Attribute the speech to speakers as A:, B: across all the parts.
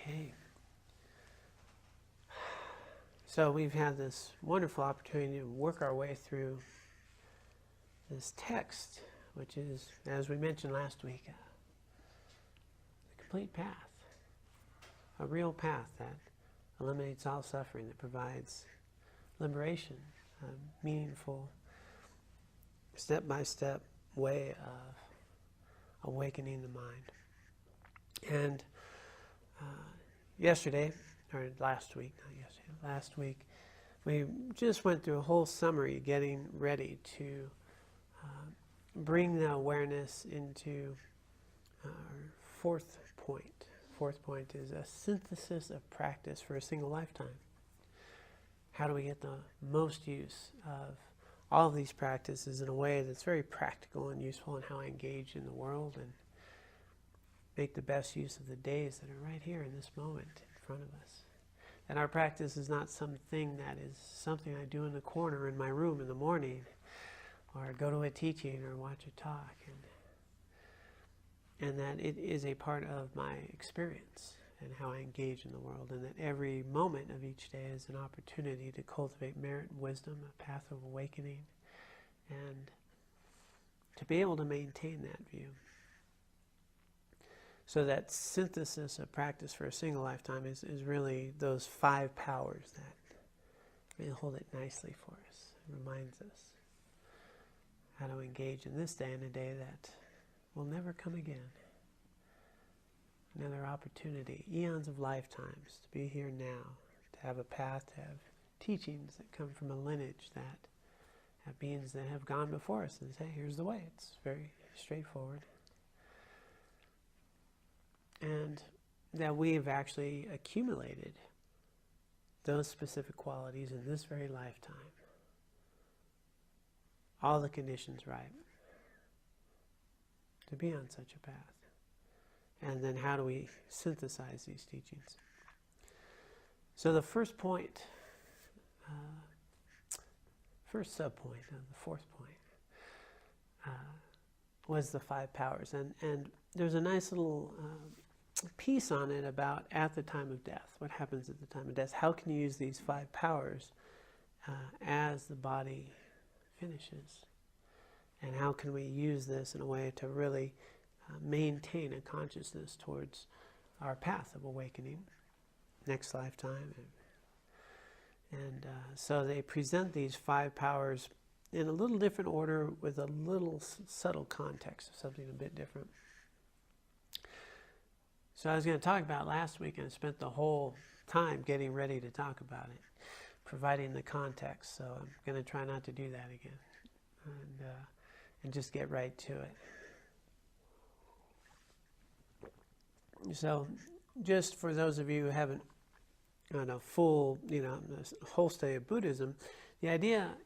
A: Okay. So we've had this wonderful opportunity to work our way through this text, which is, as we mentioned last week, the complete path. A real path that eliminates all suffering, that provides liberation, a meaningful, step-by-step way of awakening the mind. And last week, we just went through a whole summary getting ready to bring the awareness into our fourth point. Fourth point is a synthesis of practice for a single lifetime. How do we get the most use of all of these practices in a way that's very practical and useful in how I engage in the world and make the best use of the days that are right here in this moment in front of us. And our practice is not something that is something I do in the corner in my room in the morning, or go to a teaching or watch a talk, and that it is a part of my experience and how I engage in the world, and that every moment of each day is an opportunity to cultivate merit and wisdom, a path of awakening, and to be able to maintain that view. So that synthesis of practice for a single lifetime is really those 5 powers that really hold it nicely for us. It reminds us how to engage in this day and a day that will never come again. Another opportunity, eons of lifetimes, to be here now, to have a path, to have teachings that come from a lineage that have beings that have gone before us and say, here's the way. It's very straightforward. And that we have actually accumulated those specific qualities in this very lifetime. All the conditions right to be on such a path. And then how do we synthesize these teachings? So the first point, first sub-point of the fourth point, was the 5 powers. And there's a nice little piece on it about at the time of death. What happens at the time of death? How can you use these 5 powers as the body finishes? And how can we use this in a way to really maintain a consciousness towards our path of awakening next lifetime? And so they present these 5 powers in a little different order with a little subtle context of something a bit different. So I was going to talk about last week, and I spent the whole time getting ready to talk about it, providing the context. So I'm going to try not to do that again, and just get right to it. So just for those of you who haven't done a full, a whole study of Buddhism, the idea,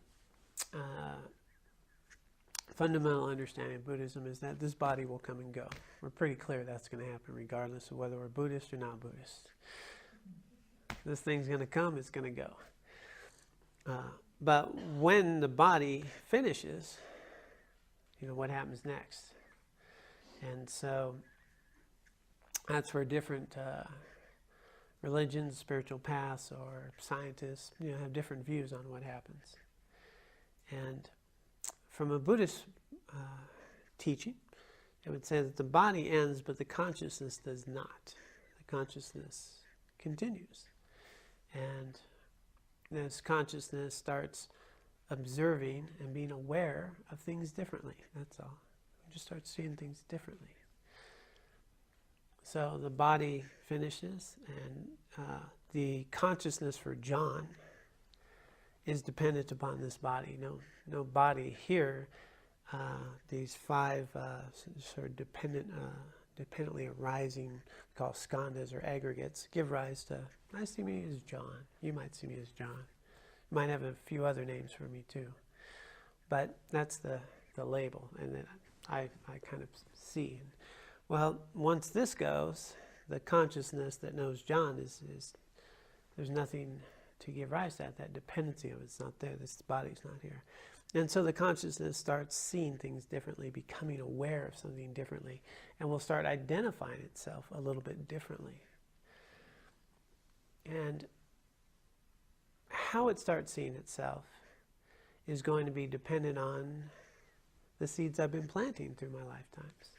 A: fundamental understanding of Buddhism is that this body will come and go. We're pretty clear that's going to happen regardless of whether we're Buddhist or not Buddhist. This thing's going to come, it's going to go. But when the body finishes, what happens next? And so that's where different religions, spiritual paths, or scientists, have different views on what happens. And from a Buddhist teaching, it would say that the body ends, but the consciousness does not. The consciousness continues. And this consciousness starts observing and being aware of things differently. That's all. We just start seeing things differently. So the body finishes, and the consciousness for John is dependent upon this body. No body here. These 5 sort of dependently arising, called skandhas or aggregates, give rise to, I see me as John. You might see me as John. You might have a few other names for me too. But that's the label, and then I kind of see. Well, once this goes, the consciousness that knows John is there's nothing to give rise to that dependency of it's not there. This body's not here. And so the consciousness starts seeing things differently, becoming aware of something differently, and will start identifying itself a little bit differently. And how it starts seeing itself is going to be dependent on the seeds I've been planting through my lifetimes.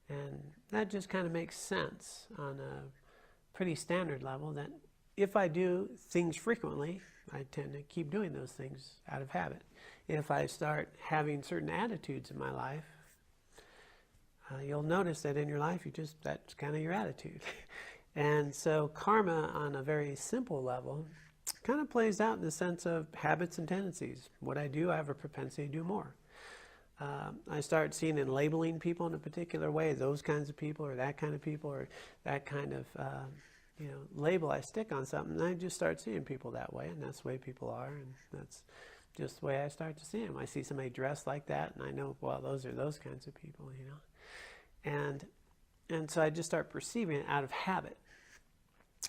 A: And that just kind of makes sense on a pretty standard level, that if I do things frequently, I tend to keep doing those things out of habit. If I start having certain attitudes in my life, you'll notice that in your life, that's kind of your attitude. And so karma, on a very simple level, kind of plays out in the sense of habits and tendencies. What I do, I have a propensity to do more. I start seeing and labeling people in a particular way, those kinds of people, or that kind of people, or that kind of label I stick on something, and I just start seeing people that way, and that's the way people are, and that's just the way I start to see them. I see somebody dressed like that, and I know, well, those are those kinds of people, And so I just start perceiving it out of habit.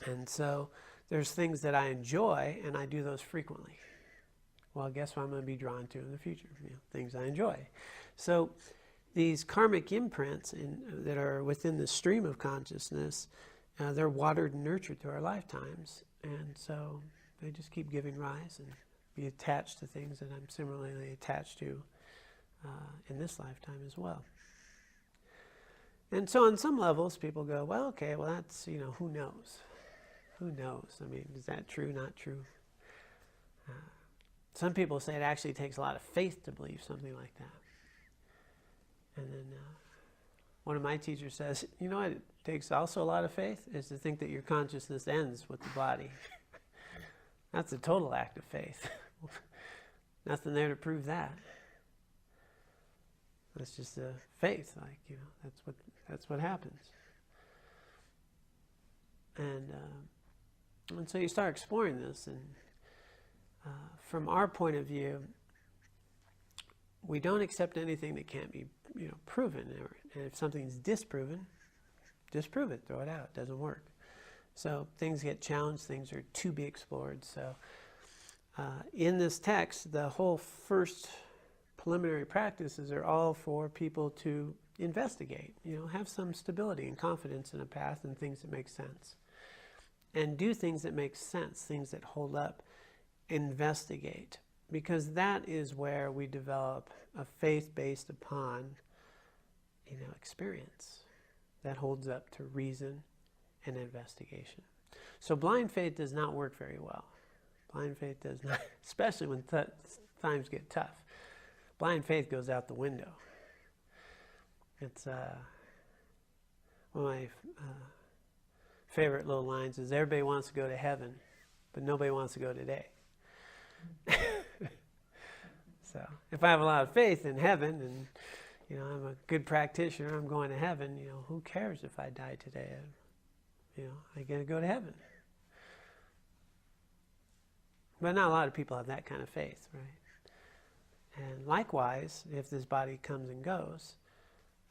A: And so there's things that I enjoy, and I do those frequently. Well, guess what I'm going to be drawn to in the future? Things I enjoy. So these karmic imprints that are within the stream of consciousness, they're watered and nurtured through our lifetimes. And so they just keep giving rise and be attached to things that I'm similarly attached to in this lifetime as well. And so on some levels, people go, well, okay, well, that's, who knows? Who knows? I mean, is that true, not true? Some people say it actually takes a lot of faith to believe something like that. And then one of my teachers says, what it takes also a lot of faith is to think that your consciousness ends with the body. That's a total act of faith. Nothing there to prove that. That's just a faith, that's what happens. And so you start exploring this, and from our point of view, we don't accept anything that can't be, proven. And if something's disproven, disprove it, throw it out. It doesn't work. So things get challenged, things are to be explored. So in this text, the whole first preliminary practices are all for people to investigate, have some stability and confidence in a path and things that make sense. And do things that make sense, things that hold up. Investigate, because that is where we develop a faith based upon, experience that holds up to reason and investigation. So blind faith does not work very well. Blind faith does not, especially when times get tough. Blind faith goes out the window. It's one of my favorite little lines is, everybody wants to go to heaven, but nobody wants to go today. So if I have a lot of faith in heaven and I'm a good practitioner, I'm going to heaven, who cares if I die today? I get to go to heaven. But not a lot of people have that kind of faith, right? And likewise, if this body comes and goes,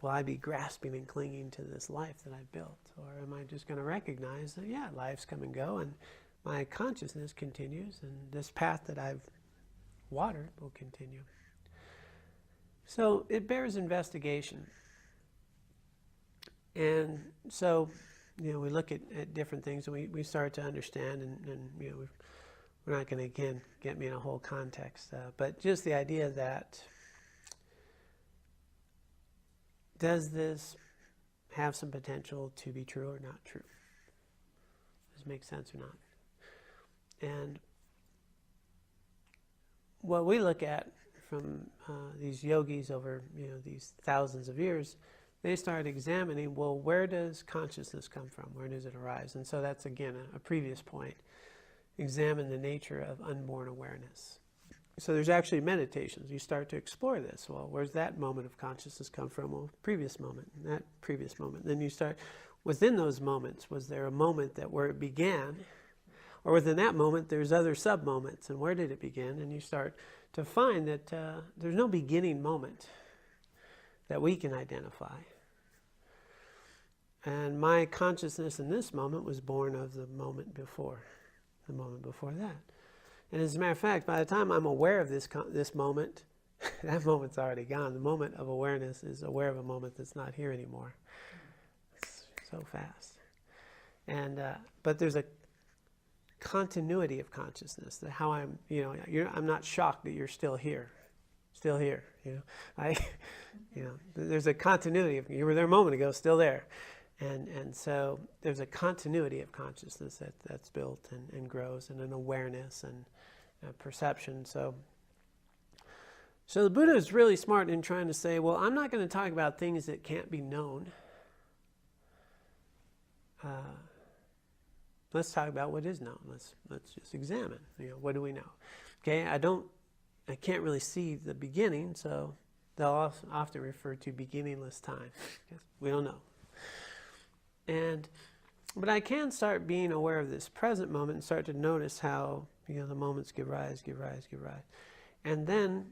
A: will I be grasping and clinging to this life that I've built? Or am I just going to recognize that, life's come and go, and my consciousness continues, and this path that I've watered will continue. So it bears investigation. And so, we look at different things, and we start to understand, and we're not going to, again, get me in a whole context, but just the idea that, does this have some potential to be true or not true? Does it make sense or not? And what we look at from these yogis over these thousands of years, they start examining, well, where does consciousness come from? Where does it arise? And so that's, again, a previous point. Examine the nature of unborn awareness. So there's actually meditations. You start to explore this. Well, where's that moment of consciousness come from? Well, previous moment, that previous moment. Then you start, within those moments, was there a moment that where it began? Or within that moment, there's other sub-moments, and where did it begin? And you start to find that there's no beginning moment that we can identify. And my consciousness in this moment was born of the moment before that. And as a matter of fact, by the time I'm aware of this moment, that moment's already gone. The moment of awareness is aware of a moment that's not here anymore. It's so fast. And but there's a continuity of consciousness. That how I'm, I'm not shocked that you're still here. There's a continuity of, you were there a moment ago, still there. And so there's a continuity of consciousness that's built and grows, and an awareness and perception. So the Buddha is really smart in trying to say, well, I'm not going to talk about things that can't be known. Let's talk about what is known. Let's just examine. What do we know? Okay, I can't really see the beginning, so they'll often refer to beginningless time. We don't know. But I can start being aware of this present moment and start to notice how the moments give rise, and then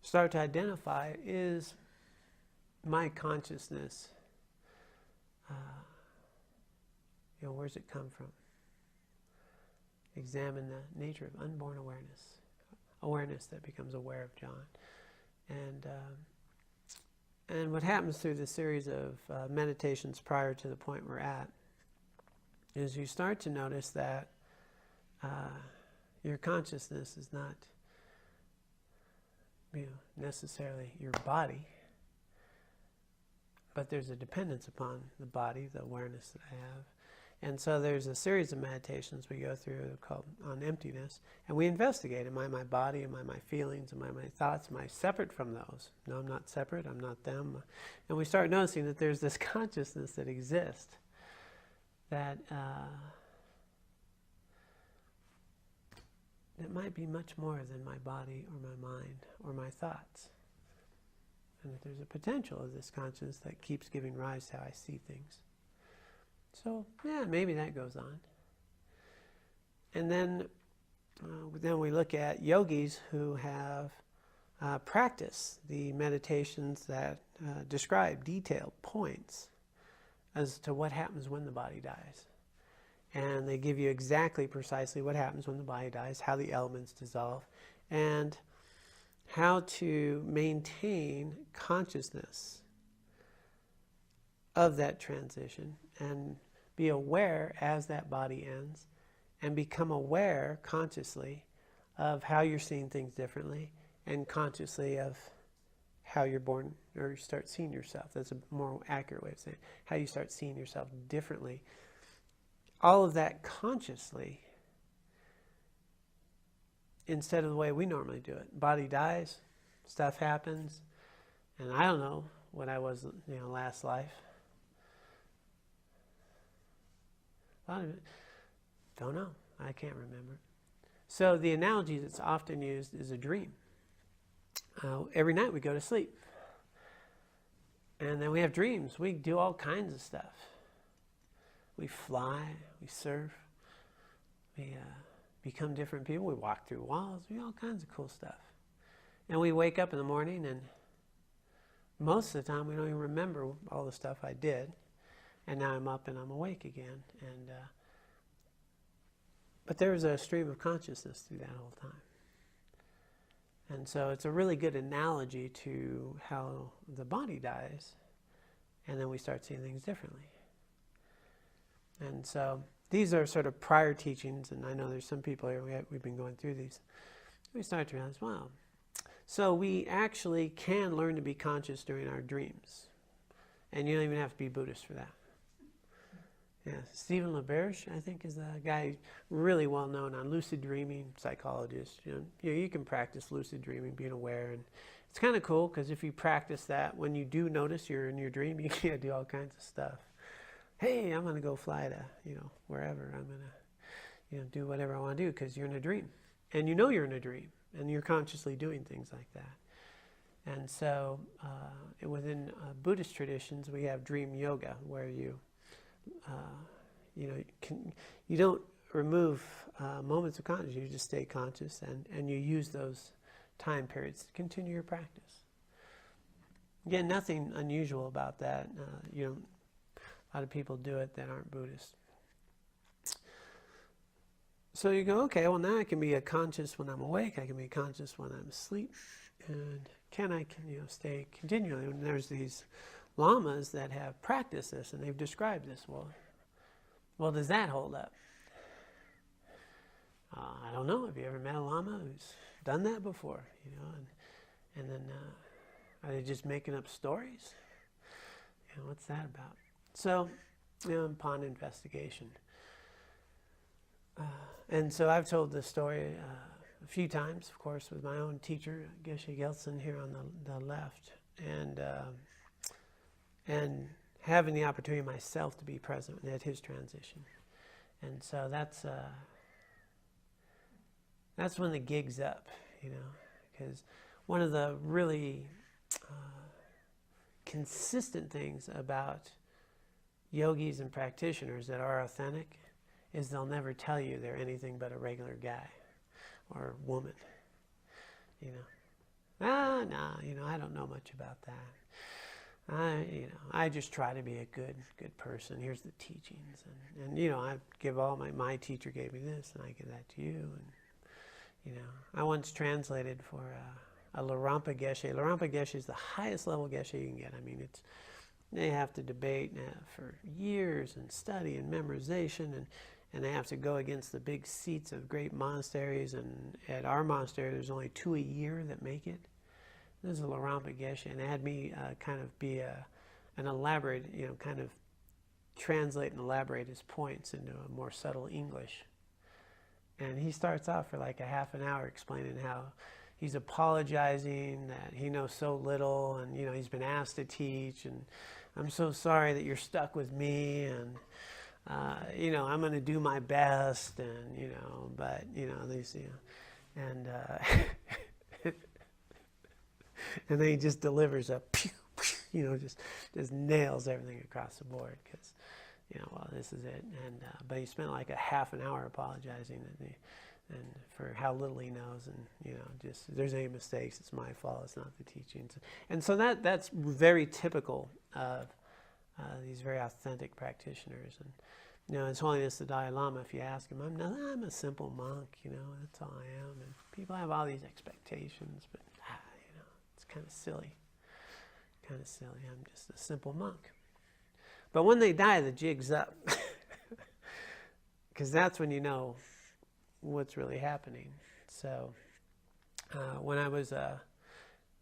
A: start to identify, is my consciousness, where's it come from? Examine the nature of unborn awareness that becomes aware of John. And what happens through the series of meditations prior to the point we're at is you start to notice that your consciousness is not necessarily your body, but there's a dependence upon the body, the awareness that I have. And so there's a series of meditations we go through called on emptiness, and we investigate, am I my body, am I my feelings, am I my thoughts, am I separate from those? No, I'm not separate, I'm not them. And we start noticing that there's this consciousness that exists that might be much more than my body or my mind or my thoughts. And that there's a potential of this consciousness that keeps giving rise to how I see things. So, maybe that goes on. And then we look at yogis who have practiced the meditations that describe detailed points as to what happens when the body dies. And they give you exactly, precisely what happens when the body dies, how the elements dissolve, and how to maintain consciousness of that transition and be aware as that body ends, and become aware consciously of how you're seeing things differently, and consciously of how you're born, or you start seeing yourself. That's a more accurate way of saying it. How you start seeing yourself differently. All of that consciously, instead of the way we normally do it. Body dies, stuff happens, and I don't know what I was, last life. Don't know. I can't remember. So the analogy that's often used is a dream. Every night we go to sleep. And then we have dreams. We do all kinds of stuff. We fly, we surf, we become different people, we walk through walls, we do all kinds of cool stuff. And we wake up in the morning, and most of the time we don't even remember all the stuff I did. And now I'm up and I'm awake again. But there's a stream of consciousness through that whole time. And so it's a really good analogy to how the body dies, and then we start seeing things differently. And so these are sort of prior teachings, and I know there's some people here, we've been going through these. We start to realize, wow. So we actually can learn to be conscious during our dreams. And you don't even have to be Buddhist for that. Yeah, Stephen LaBerge, I think, is the guy really well known on lucid dreaming, psychologist. You can practice lucid dreaming, being aware, and it's kind of cool because if you practice that, when you do notice you're in your dream, you can do all kinds of stuff. Hey, I'm going to go fly to, wherever. I'm going to, do whatever I want to do because you're in a dream. And you're in a dream. And you're consciously doing things like that. And so within Buddhist traditions, we have dream yoga where you don't remove moments of consciousness. You just stay conscious and you use those time periods to continue your practice. Again, nothing unusual about that. A lot of people do it that aren't Buddhist. So you go, okay, well now I can be conscious when I'm awake, I can be conscious when I'm asleep, and can I stay continually? And there's these lamas that have practiced this, and they've described this. Well, Well, does that hold up? I don't know. Have you ever met a Lama who's done that before? You know, and then are they just making up stories? You know, what's that about? So, you know, upon investigation. And so I've told this story a few times, of course, with my own teacher, Geshe Gelsen, here on the left, and having the opportunity myself to be present at his transition. And so that's when the gig's up, you know, because one of the really consistent things about yogis and practitioners that are authentic is they'll never tell you they're anything but a regular guy or woman. You know, no, you know, I don't know much about that. I just try to be a good person. Here's the teachings, and you know, I give all my teacher gave me this, and I give that to you, and you know, I once translated for a Larampa Geshe. Larampa Geshe is the highest level Geshe you can get. I mean, they have to debate for years and study and memorization, and they have to go against the big seats of great monasteries, and at our monastery there's only 2 a year that make it. This is a Larampa Geshe, and they had me kind of be an elaborate, you know, kind of translate and elaborate his points into a more subtle English. And he starts off for like a half an hour explaining how he's apologizing that he knows so little, and you know, he's been asked to teach, and I'm so sorry that you're stuck with me, and you know, I'm going to do my best, and you know, but you know, these, you know, and and then he just delivers a pew, pew, you know, just nails everything across the board, because you know, well, this is it. And but he spent like a half an hour apologizing and for how little he knows, and you know, just if there's any mistakes, it's my fault, it's not the teachings. And so that's very typical of these very authentic practitioners. And you know, His Holiness the Dalai Lama, if you ask him, I'm a simple monk, you know, that's all I am. And people have all these expectations, but you know, it's kind of silly. I'm just a simple monk. But when they die, the jig's up. Because that's when you know what's really happening. So when I was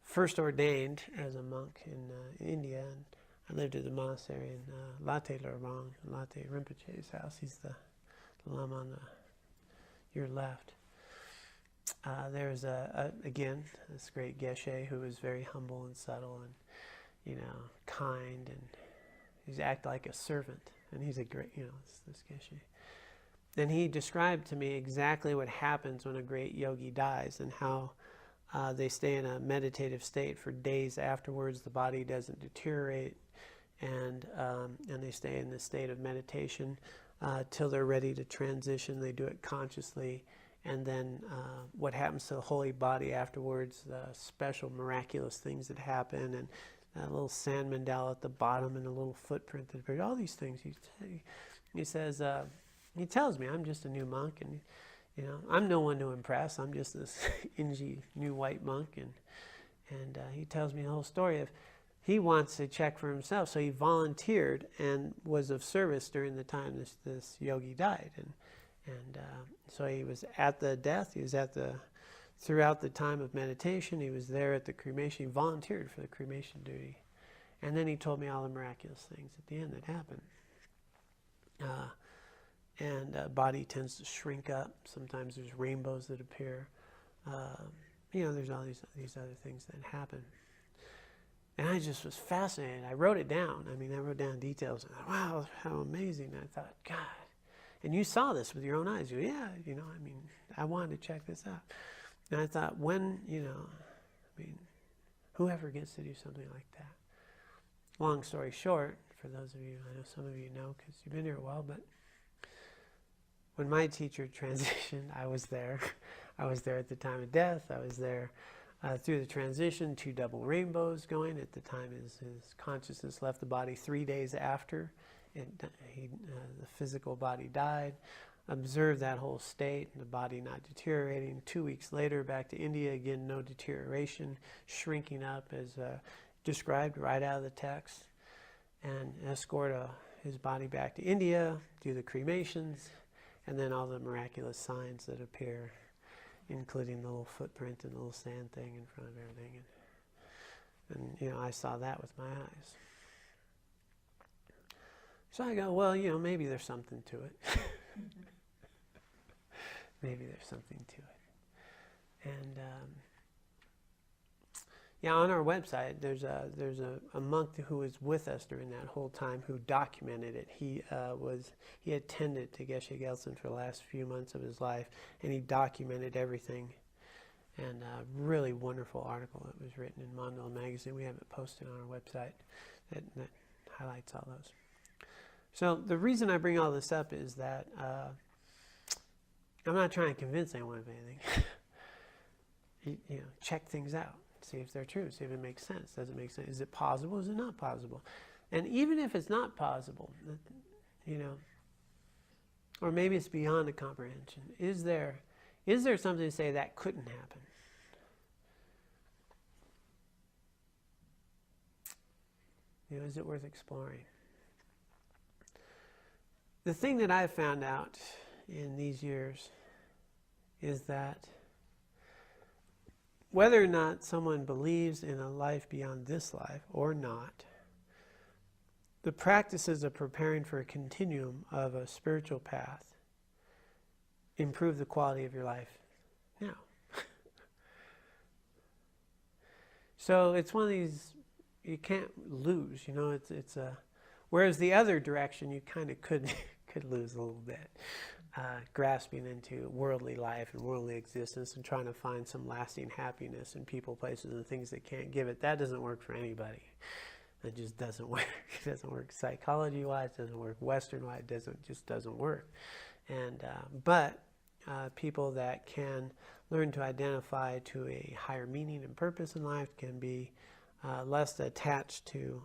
A: first ordained as a monk in India, and I lived at the monastery in Latte Lorong, Latte Rinpoche's house. He's the lama on your left. There was again this great Geshe who was very humble and subtle, and you know, kind, and he's act like a servant, and he's a great, you know, this Geshe. And he described to me exactly what happens when a great yogi dies, and how they stay in a meditative state for days afterwards. The body doesn't deteriorate, and they stay in this state of meditation till they're ready to transition. They do it consciously, and then what happens to the holy body afterwards, the special miraculous things that happen, and that little sand mandala at the bottom, and a little footprint that appears, all these things. He says, he tells me I'm just a new monk, and you know, I'm no one to impress. I'm just this ingy new white monk, and he tells me the whole story of he wants to check for himself, so he volunteered and was of service during the time this yogi died, and so he was at the death. He was throughout the time of meditation. He was there at the cremation. He volunteered for the cremation duty, and then he told me all the miraculous things at the end that happened. And body tends to shrink up. Sometimes there's rainbows that appear. You know, there's all these other things that happen. And I just was fascinated. I wrote it down. I mean, I wrote down details. And I thought, wow, how amazing. And I thought, God. And you saw this with your own eyes. You, yeah, you know, I mean, I wanted to check this out. And I thought, when, you know, I mean, whoever gets to do something like that. Long story short, for those of you, I know some of you know because you've been here a while, but when my teacher transitioned, I was there. I was there at the time of death. I was there through the transition, 2 double rainbows going. At the time his consciousness left the body 3 days after the physical body died. Observed that whole state, the body not deteriorating. 2 weeks later, back to India, again, no deterioration, shrinking up as described right out of the text. And escort his body back to India, do the cremations, and then all the miraculous signs that appear, including the little footprint and the little sand thing in front of everything. And I saw that with my eyes. So I go, well, maybe there's something to it. Maybe there's something to it. And on our website, there's a monk who was with us during that whole time who documented it. He attended to Geshe Gelsen for the last few months of his life, and he documented everything. And a really wonderful article that was written in Mondale magazine. We have it posted on our website that highlights all those. So the reason I bring all this up is that I'm not trying to convince anyone of anything. Check things out. See if they're true. See if it makes sense. Does it make sense? Is it possible? Is it not possible? And even if it's not possible, or maybe it's beyond the comprehension, is there something to say that couldn't happen? Is it worth exploring? The thing that I've found out in these years is that whether or not someone believes in a life beyond this life or not, the practices of preparing for a continuum of a spiritual path improve the quality of your life now. So it's one of these, you can't lose, it's a, whereas the other direction you kind of could lose a little bit. Grasping into worldly life and worldly existence and trying to find some lasting happiness in people, places, and things that can't give it. That doesn't work for anybody. It just doesn't work. It doesn't work psychology-wise. It doesn't work Western-wise. It just doesn't work. And but people that can learn to identify to a higher meaning and purpose in life can be less attached to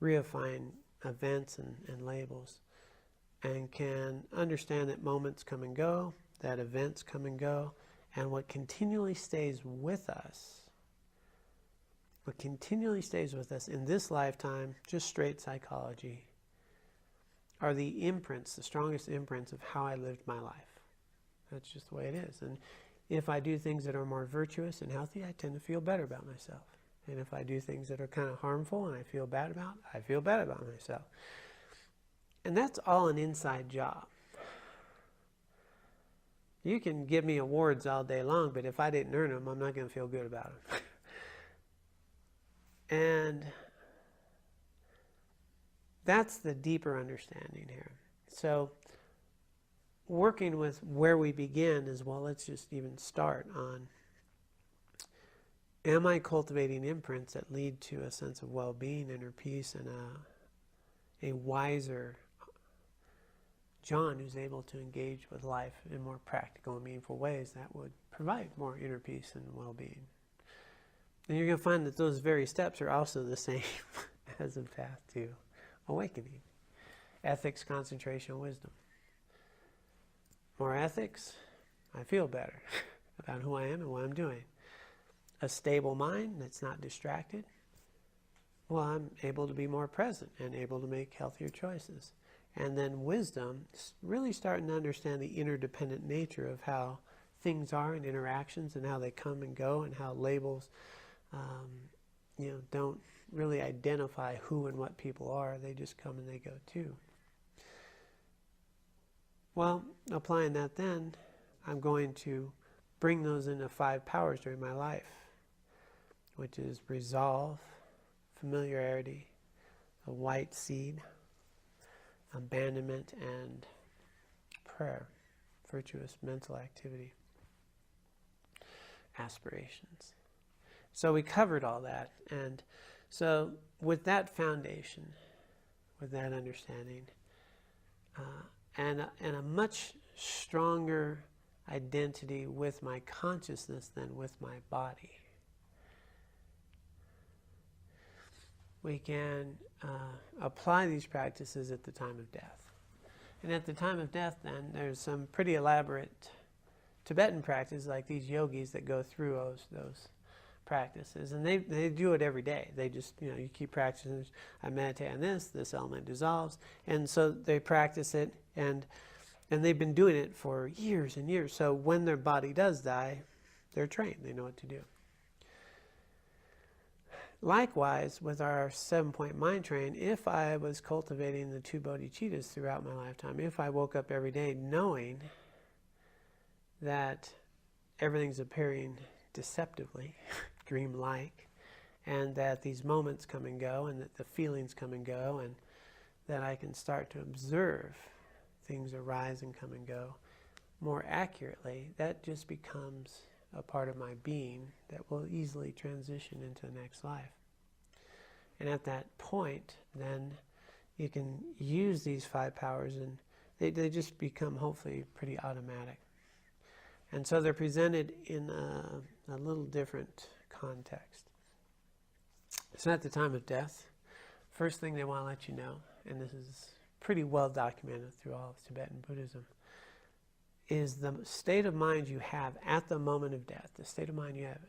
A: reifying events and labels, and can understand that moments come and go, that events come and go, and what continually stays with us in this lifetime, just straight psychology, are the imprints, the strongest imprints of how I lived my life. That's just the way it is. And if I do things that are more virtuous and healthy, I tend to feel better about myself. And if I do things that are kind of harmful and I feel bad about myself. And that's all an inside job. You can give me awards all day long, but if I didn't earn them, I'm not going to feel good about them. And that's the deeper understanding here. So working with where we begin is, well, let's just even start on, am I cultivating imprints that lead to a sense of well-being, inner peace, and a wiser John who's able to engage with life in more practical and meaningful ways that would provide more inner peace and well-being? And you're going to find that those very steps are also the same as a path to awakening. Ethics, concentration, wisdom. More ethics, I feel better about who I am and what I'm doing. A stable mind that's not distracted, well, I'm able to be more present and able to make healthier choices. And then wisdom, really starting to understand the interdependent nature of how things are and interactions and how they come and go, and how labels don't really identify who and what people are. They just come and they go too. Well, applying that then, I'm going to bring those into 5 powers during my life, which is resolve, familiarity, a white seed, abandonment, and prayer, virtuous mental activity, aspirations. So we covered all that. And so with that foundation, with that understanding, and a much stronger identity with my consciousness than with my body, we can apply these practices at the time of death. And at the time of death, then, there's some pretty elaborate Tibetan practices like these yogis that go through those practices, and they do it every day. They just, you keep practicing. I meditate on this element dissolves, and so they practice it, and they've been doing it for years and years. So when their body does die, they're trained. They know what to do. Likewise, with our 7-point mind train, if I was cultivating the 2 bodhicittas throughout my lifetime, if I woke up every day knowing that everything's appearing deceptively, dream-like, and that these moments come and go, and that the feelings come and go, and that I can start to observe things arise and come and go more accurately, that just becomes a part of my being that will easily transition into the next life. And at that point, then you can use these 5 powers, and they just become hopefully pretty automatic. And so they're presented in a little different context. It's not the time of death. First thing they want to let you know, and this is pretty well documented through all of Tibetan Buddhism, is the state of mind you have at the moment of death. The state of mind you have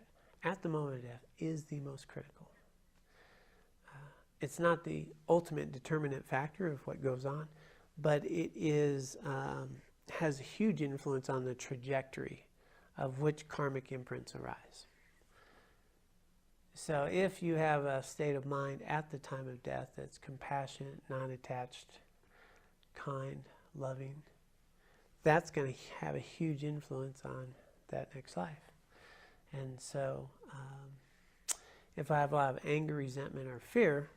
A: at the moment of death is the most critical. It's not the ultimate determinant factor of what goes on, but it is has a huge influence on the trajectory of which karmic imprints arise. So if you have a state of mind at the time of death that's compassionate, non-attached, kind, loving, that's going to have a huge influence on that next life. And so if I have a lot of anger, resentment, or fear,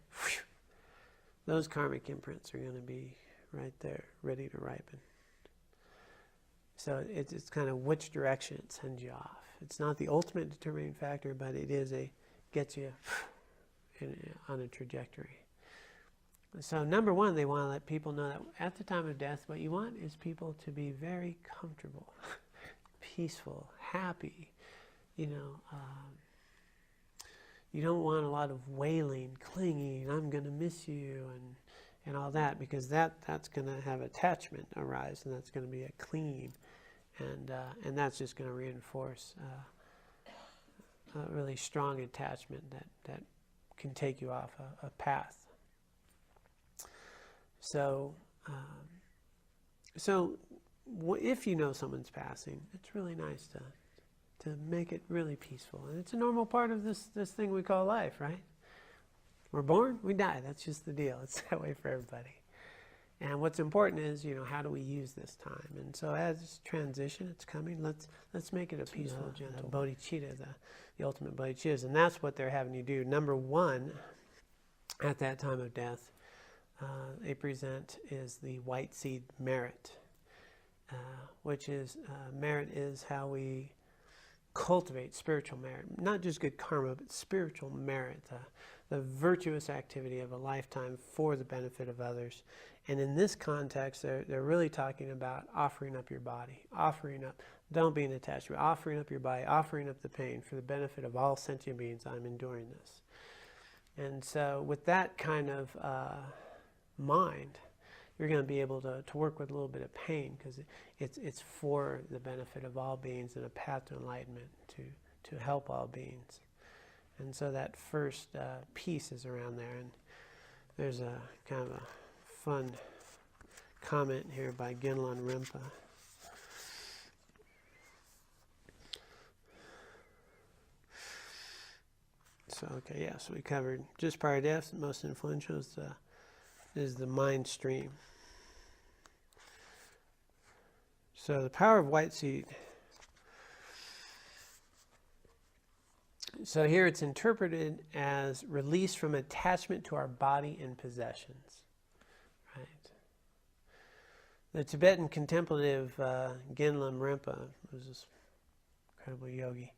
A: those karmic imprints are going to be right there, ready to ripen. So it's kind of which direction it sends you off. It's not the ultimate determining factor, but it is gets you on a trajectory. So number one, they want to let people know that at the time of death, what you want is people to be very comfortable, peaceful, happy. You don't want a lot of wailing, clinging, I'm going to miss you, and all that, because that's going to have attachment arise, and that's going to be a clinging, and that's just going to reinforce a really strong attachment that can take you off a path. So if you know someone's passing, it's really nice to make it really peaceful. And it's a normal part of this thing we call life, right? We're born, we die. That's just the deal. It's that way for everybody. And what's important is, how do we use this time? And so as transition, it's coming. Let's make it a peaceful, gentle bodhicitta, the ultimate bodhicittas. And that's what they're having you do. Number one, at that time of death, they present is the white seed merit, which is merit is how we cultivate spiritual merit, not just good karma, but spiritual merit, the virtuous activity of a lifetime for the benefit of others. And in this context, they're really talking about offering up your body, offering up, don't be attached, but offering up your body, offering up the pain for the benefit of all sentient beings. I'm enduring this. And so with that kind of mind, you're going to be able to work with a little bit of pain, because it's for the benefit of all beings and a path to enlightenment to help all beings. And so that first piece is around there. And there's a kind of a fun comment here by Genlon Rinpa. So we covered just prior to death. Most influential is the mind stream. So the power of white seed. So here it's interpreted as release from attachment to our body and possessions. Right. The Tibetan contemplative Genlon Rinpa, who's this incredible yogi,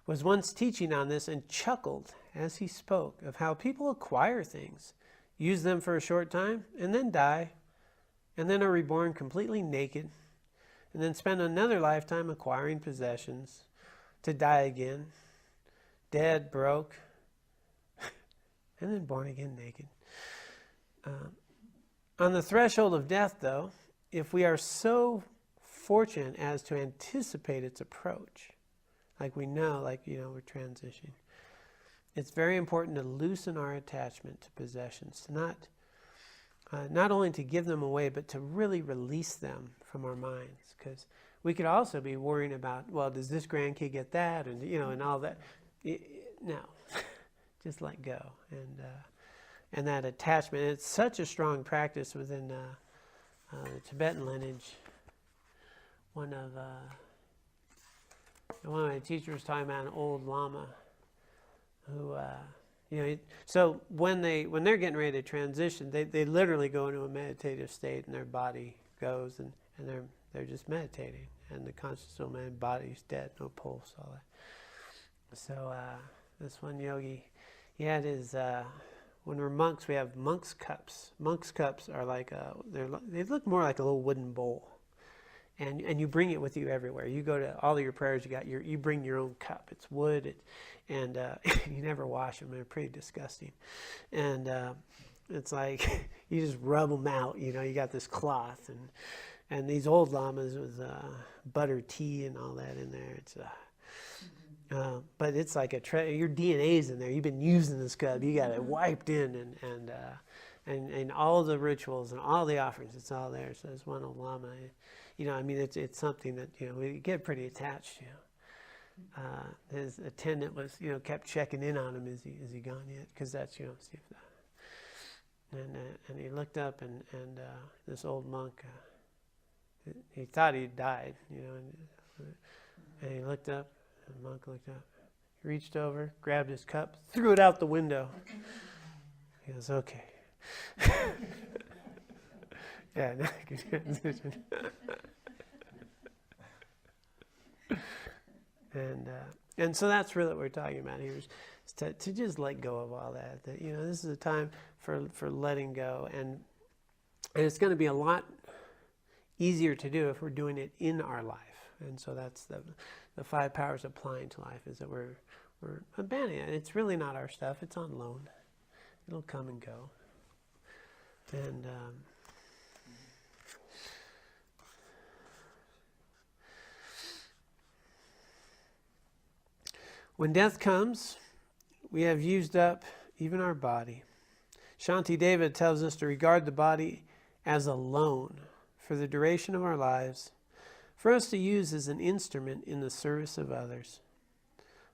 A: was once teaching on this and chuckled as he spoke of how people acquire things, use them for a short time, and then die, and then are reborn completely naked, and then spend another lifetime acquiring possessions, to die again, dead, broke, and then born again naked. On the threshold of death, though, if we are so fortunate as to anticipate its approach, like we know, we're transitioning, it's very important to loosen our attachment to possessions, to not only to give them away, but to really release them from our minds. Because we could also be worrying about, well, does this grandkid get that, and and all that. No, just let go, and that attachment. It's such a strong practice within the Tibetan lineage. One of my teachers was talking about an old lama who, so when they're getting ready to transition, they literally go into a meditative state, and their body goes, and they're just meditating, and the conscious soul man, body's dead, no pulse, all that. So this one yogi, he had his. When we're monks, we have monks' cups. Monks' cups are like they look more like a little wooden bowl. And you bring it with you everywhere. You go to all of your prayers. You bring your own cup. It's wood, and you never wash them. They're pretty disgusting, and it's like you just rub them out. You got this cloth, and these old lamas with butter tea and all that in there. It's but it's like your DNA's in there. You've been using this cup. You got it wiped in, and all the rituals and all the offerings. It's all there. So there's one old lama. It's something that we get pretty attached to. His attendant was kept checking in on him. Is he gone yet? Because that's see if and he looked up, and this old monk, he thought he'd died, and he looked up. And the monk looked up. He reached over, grabbed his cup, threw it out the window. He goes, okay. Yeah, now I can transition. And so that's really what we're talking about here, is to just let go of all that. That this is a time for letting go, and it's going to be a lot easier to do if we're doing it in our life. And so that's the 5 powers applying to life, is that we're abandoning it. It's really not our stuff. It's on loan. It'll come and go. And when death comes, we have used up even our body. Shantideva tells us to regard the body as a loan for the duration of our lives, for us to use as an instrument in the service of others.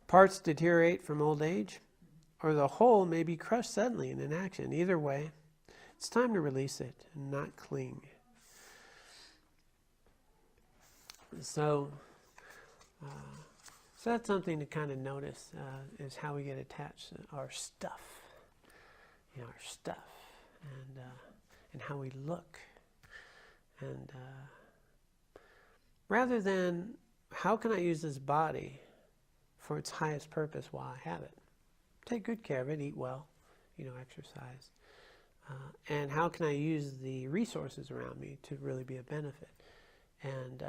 A: Parts deteriorate from old age, or the whole may be crushed suddenly in inaction. Either way, it's time to release it and not cling. So that's something to kind of notice, is how we get attached to our stuff, and how we look, and rather than how can I use this body for its highest purpose while I have it. Take good care of it, eat well, exercise. And how can I use the resources around me to really be a benefit? And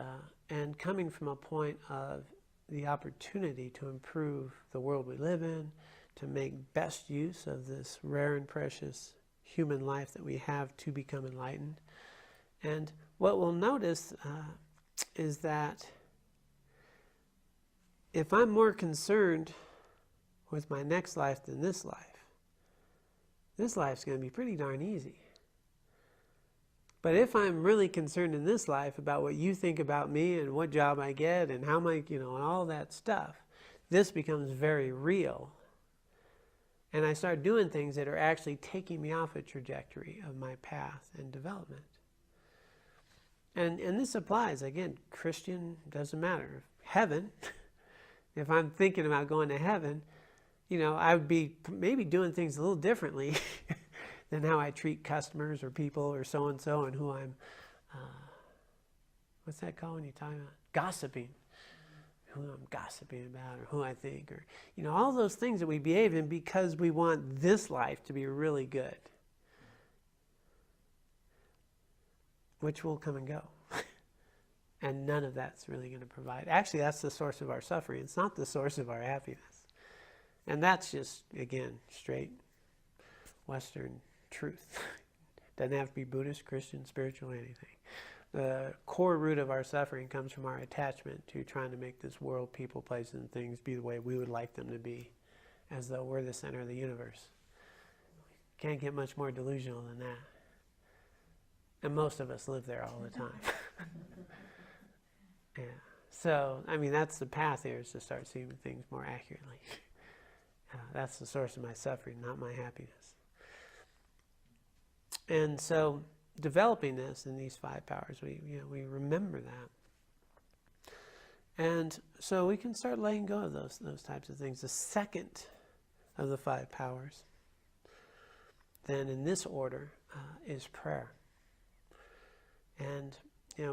A: coming from a point of the opportunity to improve the world we live in, to make best use of this rare and precious human life that we have to become enlightened. And what we'll notice is that if I'm more concerned with my next life than this life's going to be pretty darn easy. But if I'm really concerned in this life about what you think about me and what job I get and how my, and all that stuff, this becomes very real. And I start doing things that are actually taking me off a trajectory of my path and development. And this applies, again, Christian, doesn't matter. Heaven, if I'm thinking about going to heaven, I would be maybe doing things a little differently than how I treat customers or people or so-and-so, and who I'm, what's that called when you talk about? Gossiping. Who I'm gossiping about, or who I think, or, all those things that we behave in because we want this life to be really good, which will come and go. And none of that's really going to provide. Actually, that's the source of our suffering. It's not the source of our happiness. And that's just, again, straight Western truth. Doesn't have to be Buddhist, Christian, spiritual, anything. The core root of our suffering comes from our attachment to trying to make this world, people, places, and things be the way we would like them to be. as though we're the center of the universe. Can't get much more delusional than that. And most of us live there all the time. Yeah. So, I mean, that's the path here, is to start seeing things more accurately. That's the source of my suffering, not my happiness. And so, developing this in these 5 powers, we remember that. And so we can start letting go of those types of things. The second of the 5 powers, then in this order, is prayer. And,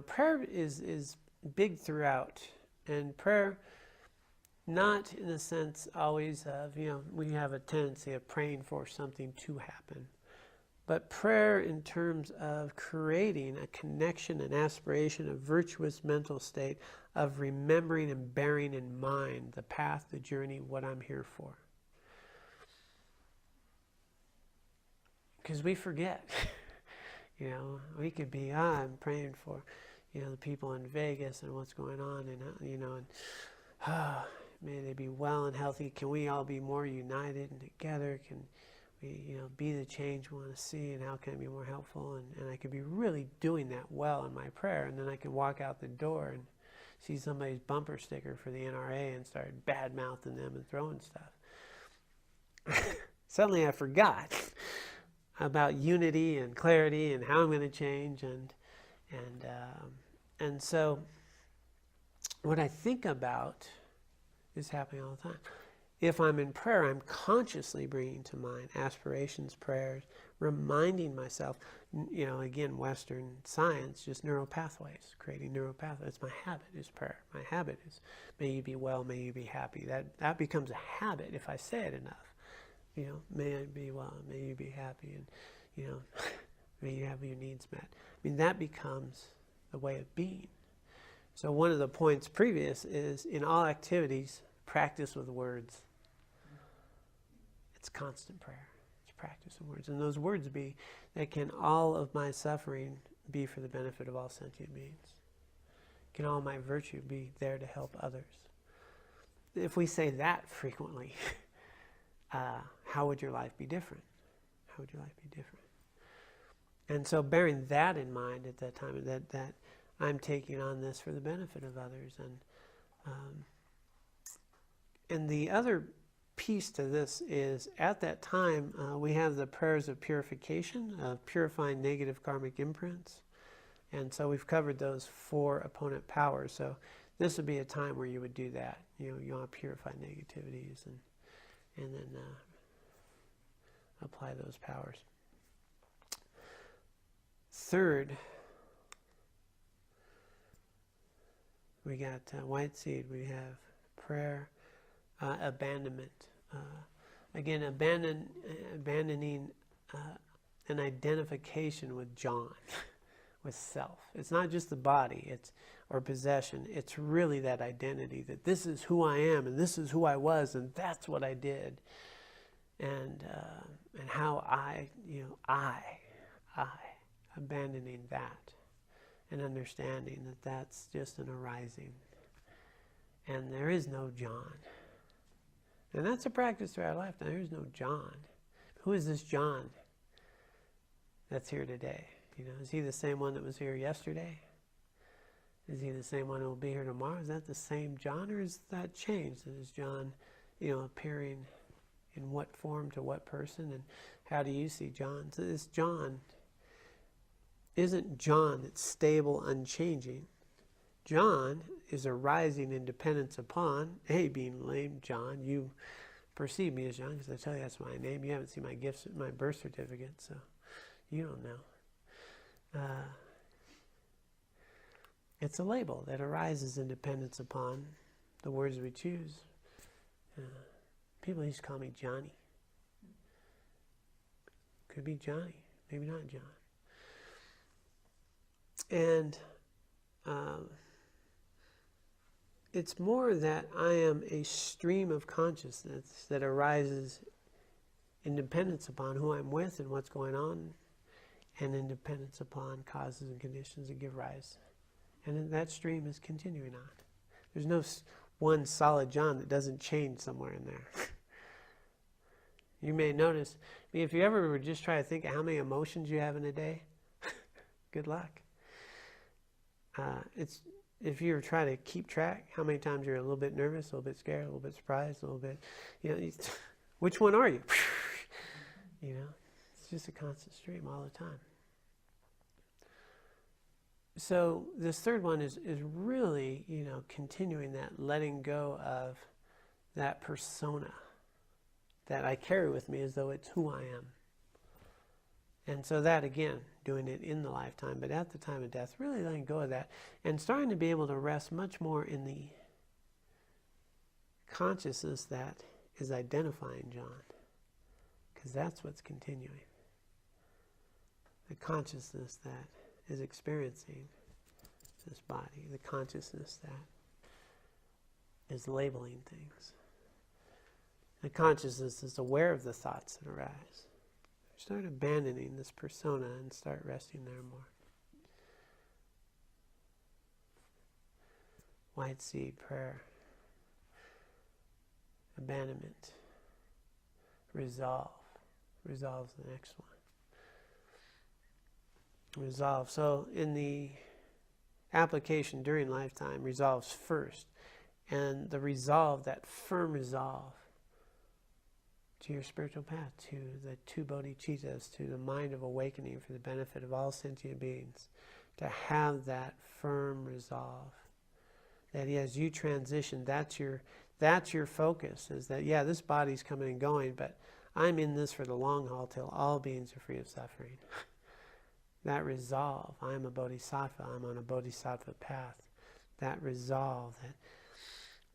A: prayer is big throughout. And prayer, not in the sense always of, we have a tendency of praying for something to happen. But prayer in terms of creating a connection, an aspiration, a virtuous mental state of remembering and bearing in mind the path, the journey, what I'm here for. Because we forget. We could be, I'm praying for, the people in Vegas and what's going on, and may they be well and healthy. Can we all be more united and together? Can we, be the change we want to see, and how can I be more helpful? And I could be really doing that well in my prayer, and then I can walk out the door and see somebody's bumper sticker for the NRA and start bad-mouthing them and throwing stuff. Suddenly I forgot about unity and clarity and how I'm going to change, and so what I think about is happening all the time. If I'm in prayer, I'm consciously bringing to mind aspirations, prayers, reminding myself, again, Western science, just neural pathways, creating neural pathways. It's my habit is prayer. My habit is, may you be well, may you be happy. That becomes a habit if I say it enough. May I be well, may you be happy, and, may you have your needs met. I mean, that becomes the way of being. So one of the points previous is, in all activities, practice with words. It's constant prayer. It's practice with words. And those words be, that can all of my suffering be for the benefit of all sentient beings? Can all my virtue be there to help others? If we say that frequently, how would your life be different? How would your life be different? And so bearing that in mind at that time, that I'm taking on this for the benefit of others. And the other piece to this is, at that time, we have the prayers of purification, of purifying negative karmic imprints. And so we've covered those 4 opponent powers. So this would be a time where you would do that. You want to purify negativities and then apply those powers. Third, we got white seed. We have prayer, abandonment. Again, abandoning an identification with John, with self. It's not just the body, or possession. It's really that identity, that this is who I am, and this is who I was, and that's what I did, and how I abandoning that, and understanding that that's just an arising, and there is no John. And that's a practice throughout life. There is no John. Who is this John that's here today? Is he the same one that was here yesterday? Is he the same one who will be here tomorrow? Is that the same John, or is that changed? Is John, appearing in what form to what person? And how do you see John? So this John isn't John that's stable, unchanging. John is arising in dependence upon, being named John. You perceive me as John because I tell you that's my name. You haven't seen my gifts, my birth certificate, so you don't know. It's a label that arises in dependence upon the words we choose. People used to call me Johnny. Could be Johnny, maybe not John. And it's more that I am a stream of consciousness that arises in dependence upon who I'm with and what's going on, and in dependence upon causes and conditions that give rise. And that stream is continuing on. There's no one solid John that doesn't change somewhere in there. You may notice, if you ever would just try to think of how many emotions you have in a day, good luck. If you were trying to keep track, how many times you're a little bit nervous, a little bit scared, a little bit surprised, a little bit, which one are you? It's just a constant stream all the time. So this third one is really, continuing that letting go of that persona that I carry with me as though it's who I am. And so that, again, doing it in the lifetime, but at the time of death, really letting go of that and starting to be able to rest much more in the consciousness that is identifying John, because that's what's continuing. The consciousness that is experiencing this body, the consciousness that is labeling things. The consciousness is aware of the thoughts that arise. Start abandoning this persona and start resting there more. White seed prayer. Abandonment. Resolve. Resolve's the next one. Resolve. So in the application during lifetime, resolve's first. And the resolve, that firm resolve, to your spiritual path, to the two bodhicittas, to the mind of awakening for the benefit of all sentient beings, to have that firm resolve. That as you transition, that's your focus, is that, this body's coming and going, but I'm in this for the long haul till all beings are free of suffering. That resolve, I'm a bodhisattva, I'm on a bodhisattva path. That resolve,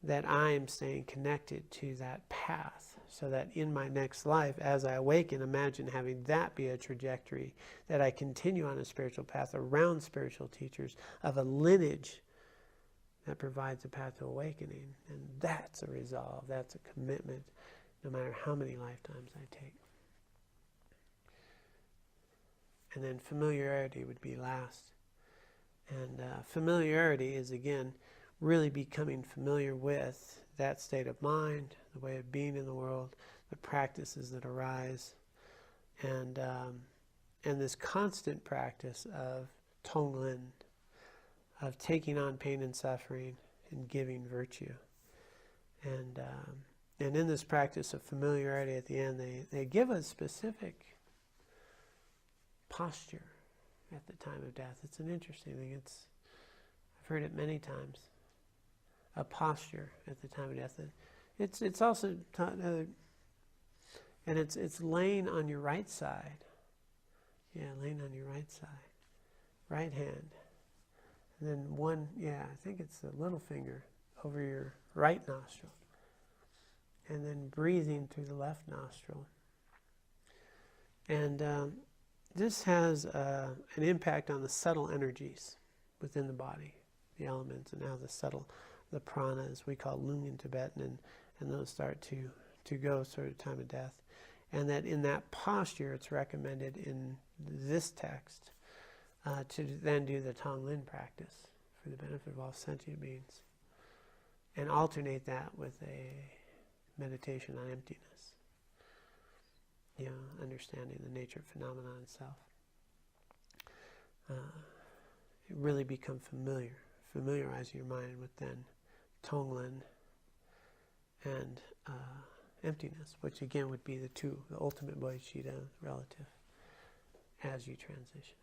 A: that I'm staying connected to that path, so that in my next life, as I awaken, imagine having that be a trajectory, that I continue on a spiritual path around spiritual teachers of a lineage that provides a path to awakening. And that's a resolve, that's a commitment, no matter how many lifetimes I take. And then familiarity would be last. And familiarity is, again, really becoming familiar with that state of mind, the way of being in the world, the practices that arise, and this constant practice of Tonglen, of taking on pain and suffering and giving virtue. And in this practice of familiarity at the end, they give a specific posture at the time of death. It's an interesting thing. I've heard it many times. A posture at the time of death. It's also taught, and it's laying on your right side. Yeah, laying on your right side, right hand, and then one. Yeah, I think it's the little finger over your right nostril, and then breathing through the left nostril. And this has an impact on the subtle energies within the body, the elements, and how the pranas, we call lung in Tibetan, and those start to go sort of time of death. And that in that posture, it's recommended in this text to then do the Tonglen practice for the benefit of all sentient beings. And alternate that with a meditation on emptiness. Understanding the nature of phenomena itself. Really become familiarize your mind with then Tonglen and emptiness, which again would be the ultimate bodhicitta relative as you transition.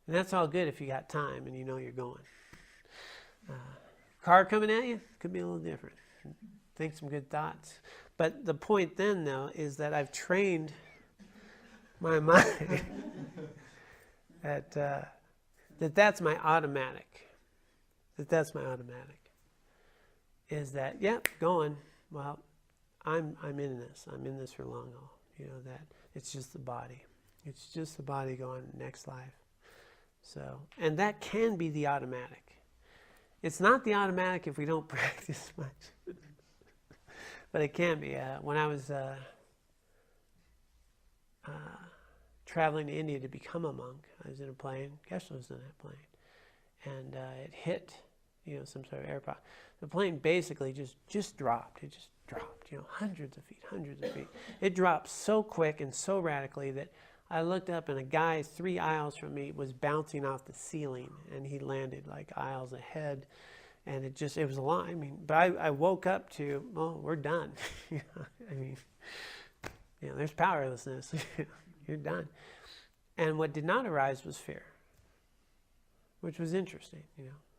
A: And that's all good if you got time and you know you're going. Car coming at you, could be a little different. Think some good thoughts. But the point then, though, is that I've trained my mind that's my automatic. That's my automatic. Is that, going, well, I'm in this. I'm in this for long haul. That it's just the body. It's just the body going next life. So, and that can be the automatic. It's not the automatic if we don't practice much. But it can be. When I was traveling to India to become a monk, I was in a plane. Geshe was in that plane. And it hit some sort of air pocket. The plane basically just dropped. It just dropped, hundreds of feet. It dropped so quick and so radically that I looked up and a guy 3 aisles from me was bouncing off the ceiling, and he landed like aisles ahead. And it was a line. But I woke up to, we're done. There's powerlessness. You're done. And what did not arise was fear, which was interesting,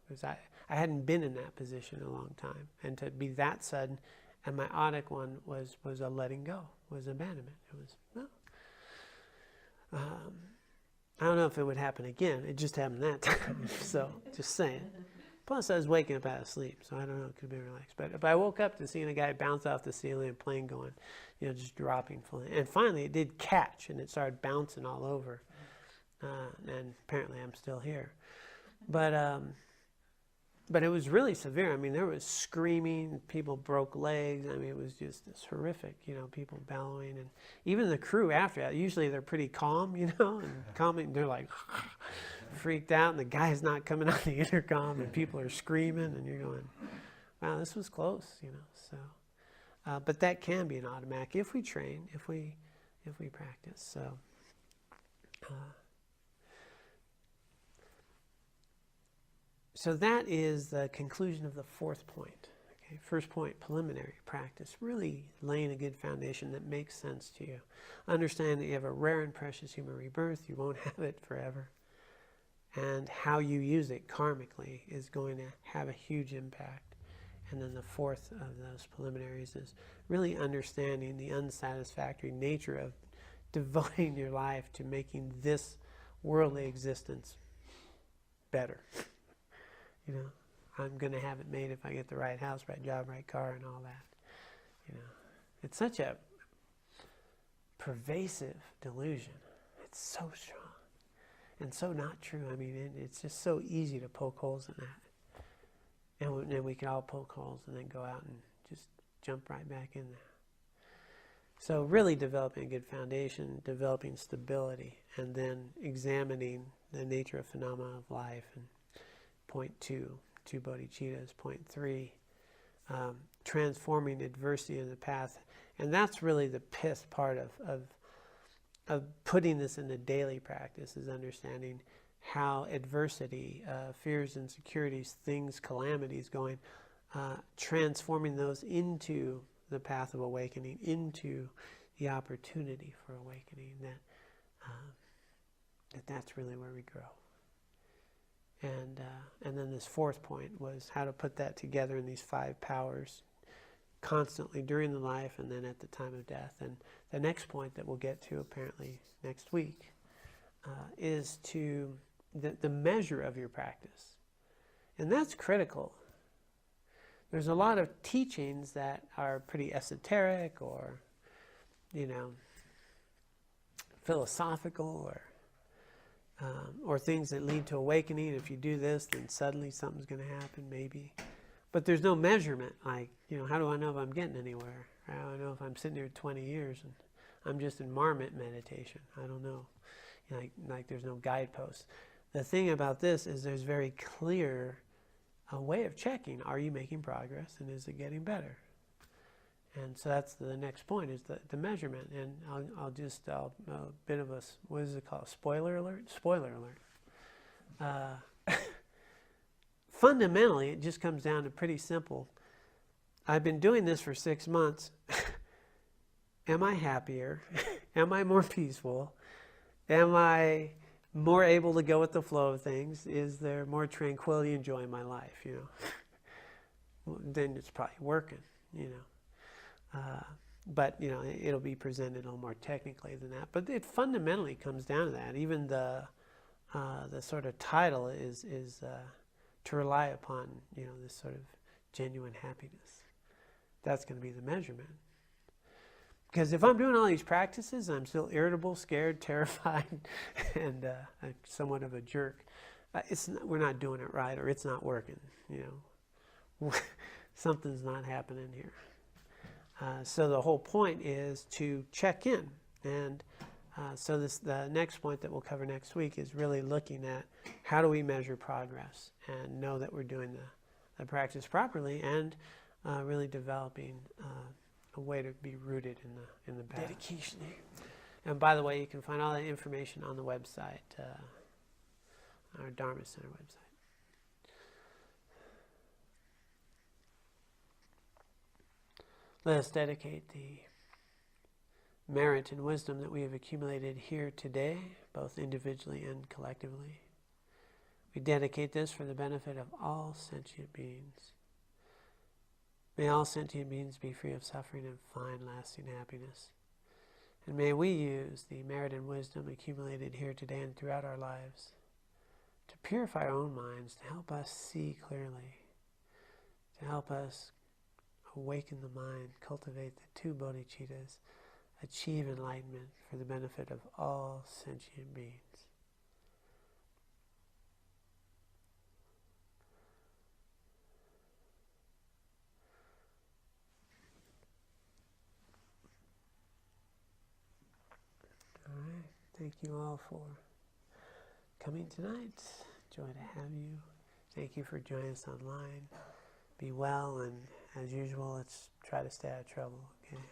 A: because I hadn't been in that position in a long time. And to be that sudden, and my Audic one was a letting go, was abandonment. It was, I don't know if it would happen again. It just happened that time. So, just saying. Plus, I was waking up out of sleep, so I don't know, it could be relaxed. But I woke up to seeing a guy bounce off the ceiling and plane going, just dropping fully. And finally, it did catch, and it started bouncing all over. And apparently, I'm still here. But it was really severe. There was screaming, people broke legs. It was just this horrific, people bellowing. And even the crew after that, usually they're pretty calm, and calming. They're like freaked out, and the guy's not coming on the intercom, and people are screaming, and you're going, wow, this was close, So, but that can be an automatic if we train, if we practice. So, so that is the conclusion of the fourth point. Okay, first point, preliminary practice, really laying a good foundation that makes sense to you. Understand that you have a rare and precious human rebirth. You won't have it forever. And how you use it karmically is going to have a huge impact. And then the fourth of those preliminaries is really understanding the unsatisfactory nature of devoting your life to making this worldly existence better. I'm going to have it made if I get the right house, right job, right car, and all that. It's such a pervasive delusion. It's so strong. And so not true. It's just so easy to poke holes in that. And then we can all poke holes and then go out and just jump right back in there. So really developing a good foundation, developing stability, and then examining the nature of phenomena of life. And point 2 bodhicittas. Point 3, transforming adversity in the path. And that's really the pith part of putting this into daily practice, is understanding how adversity, fears, insecurities, things, calamities going, transforming those into the path of awakening, into the opportunity for awakening, that's really where we grow. And then this fourth point was how to put that together in these 5 powers constantly during the life and then at the time of death. And the next point that we'll get to apparently next week is to the measure of your practice. And that's critical. There's a lot of teachings that are pretty esoteric or, philosophical or things that lead to awakening. If you do this, then suddenly something's going to happen, maybe. But there's no measurement. Like, how do I know if I'm getting anywhere? How do I know if I'm sitting here 20 years and I'm just in marmot meditation? I don't know. Like there's no guideposts. The thing about this is there's very clear a way of checking. Are you making progress, and is it getting better? And so that's the next point, is the measurement. And I'll a bit of a, what is it called? Spoiler alert? Spoiler alert. Fundamentally, it just comes down to pretty simple. I've been doing this for 6 months. Am I happier? Am I more peaceful? Am I more able to go with the flow of things? Is there more tranquility and joy in my life? Well, then it's probably working, But, it'll be presented a little more technically than that. But it fundamentally comes down to that. Even the sort of title is to rely upon, this sort of genuine happiness. That's going to be the measurement. Because if I'm doing all these practices, I'm still irritable, scared, terrified, and somewhat of a jerk, we're not doing it right, or it's not working, Something's not happening here. So the whole point is to check in. And so the next point that we'll cover next week is really looking at how do we measure progress and know that we're doing the practice properly, and really developing a way to be rooted in the path. Dedication. And by the way, you can find all that information on the website, our Dharma Center website. Let us dedicate the merit and wisdom that we have accumulated here today, both individually and collectively. We dedicate this for the benefit of all sentient beings. May all sentient beings be free of suffering and find lasting happiness. And may we use the merit and wisdom accumulated here today and throughout our lives to purify our own minds, to help us see clearly, to help us awaken the mind, cultivate the two bodhicittas, achieve enlightenment for the benefit of all sentient beings. All right. Thank you all for coming tonight. Joy to have you. Thank you for joining us online. Be well, and as usual, let's try to stay out of trouble, okay?